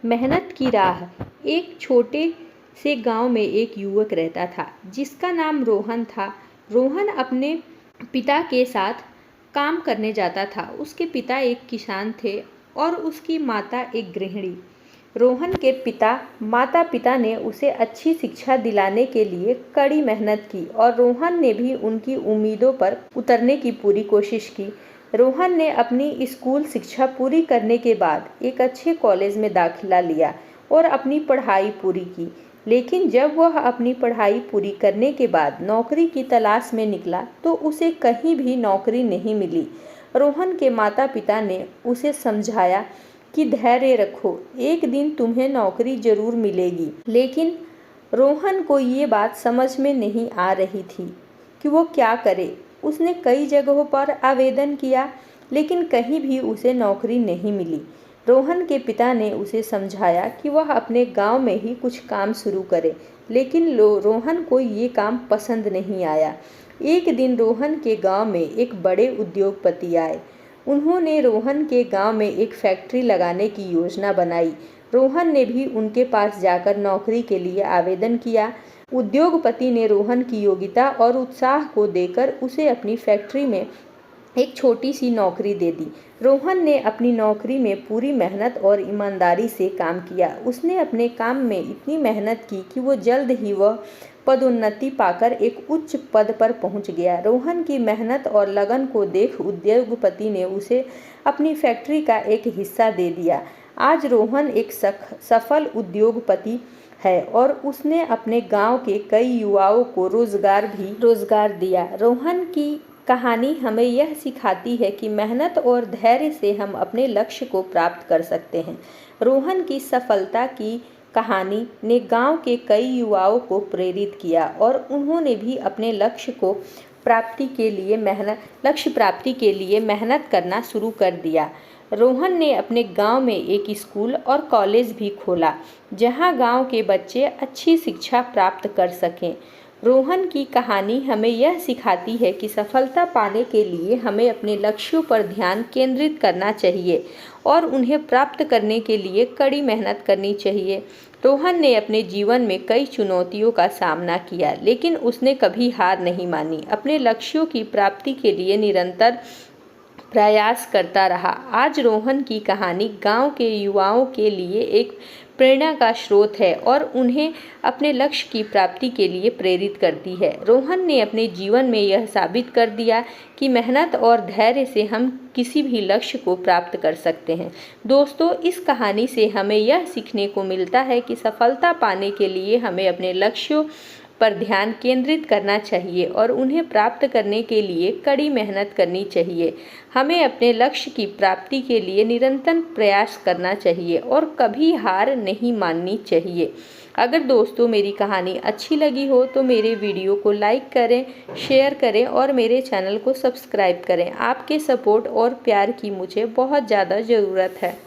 मेहनत की राह। एक छोटे से गांव में एक युवक रहता था जिसका नाम रोहन था। रोहन अपने पिता के साथ काम करने जाता था। उसके पिता एक किसान थे और उसकी माता एक गृहिणी। रोहन के माता पिता ने उसे अच्छी शिक्षा दिलाने के लिए कड़ी मेहनत की और रोहन ने भी उनकी उम्मीदों पर उतरने की पूरी कोशिश की। रोहन ने अपनी स्कूल शिक्षा पूरी करने के बाद एक अच्छे कॉलेज में दाखिला लिया और अपनी पढ़ाई पूरी की। लेकिन जब वह अपनी पढ़ाई पूरी करने के बाद नौकरी की तलाश में निकला तो उसे कहीं भी नौकरी नहीं मिली। रोहन के माता पिता ने उसे समझाया कि धैर्य रखो, एक दिन तुम्हें नौकरी जरूर मिलेगी। लेकिन रोहन को ये बात समझ में नहीं आ रही थी कि वो क्या करे। उसने कई जगहों पर आवेदन किया लेकिन कहीं भी उसे नौकरी नहीं मिली। रोहन के पिता ने उसे समझाया कि वह अपने गांव में ही कुछ काम शुरू करे, लेकिन रोहन को ये काम पसंद नहीं आया। एक दिन रोहन के गांव में एक बड़े उद्योगपति आए। उन्होंने रोहन के गांव में एक फैक्ट्री लगाने की योजना बनाई। रोहन ने भी उनके पास जाकर नौकरी के लिए आवेदन किया। उद्योगपति ने रोहन की योग्यता और उत्साह को देखकर उसे अपनी फैक्ट्री में एक छोटी सी नौकरी दे दी। रोहन ने अपनी नौकरी में पूरी मेहनत और ईमानदारी से काम किया। उसने अपने काम में इतनी मेहनत की कि वो जल्द ही वह पदोन्नति पाकर एक उच्च पद पर पहुंच गया। रोहन की मेहनत और लगन को देख उद्योगपति ने उसे अपनी फैक्ट्री का एक हिस्सा दे दिया। आज रोहन एक सफल उद्योगपति है और उसने अपने गांव के कई युवाओं को रोजगार दिया। रोहन की कहानी हमें यह सिखाती है कि मेहनत और धैर्य से हम अपने लक्ष्य को प्राप्त कर सकते हैं। रोहन की सफलता की कहानी ने गांव के कई युवाओं को प्रेरित किया और उन्होंने भी अपने लक्ष्य प्राप्ति के लिए मेहनत करना शुरू कर दिया। रोहन ने अपने गांव में एक स्कूल और कॉलेज भी खोला जहां गांव के बच्चे अच्छी शिक्षा प्राप्त कर सकें। रोहन की कहानी हमें यह सिखाती है कि सफलता पाने के लिए हमें अपने लक्ष्यों पर ध्यान केंद्रित करना चाहिए और उन्हें प्राप्त करने के लिए कड़ी मेहनत करनी चाहिए। रोहन ने अपने जीवन में कई चुनौतियों का सामना किया, लेकिन उसने कभी हार नहीं मानी। अपने लक्ष्यों की प्राप्ति के लिए निरंतर प्रयास करता रहा। आज रोहन की कहानी गांव के युवाओं के लिए एक प्रेरणा का स्रोत है और उन्हें अपने लक्ष्य की प्राप्ति के लिए प्रेरित करती है। रोहन ने अपने जीवन में यह साबित कर दिया कि मेहनत और धैर्य से हम किसी भी लक्ष्य को प्राप्त कर सकते हैं। दोस्तों, इस कहानी से हमें यह सीखने को मिलता है कि सफलता पाने के लिए हमें अपने लक्ष्यों पर ध्यान केंद्रित करना चाहिए और उन्हें प्राप्त करने के लिए कड़ी मेहनत करनी चाहिए। हमें अपने लक्ष्य की प्राप्ति के लिए निरंतर प्रयास करना चाहिए और कभी हार नहीं माननी चाहिए। अगर दोस्तों मेरी कहानी अच्छी लगी हो तो मेरे वीडियो को लाइक करें, शेयर करें और मेरे चैनल को सब्सक्राइब करें। आपके सपोर्ट और प्यार की मुझे बहुत ज़्यादा ज़रूरत है।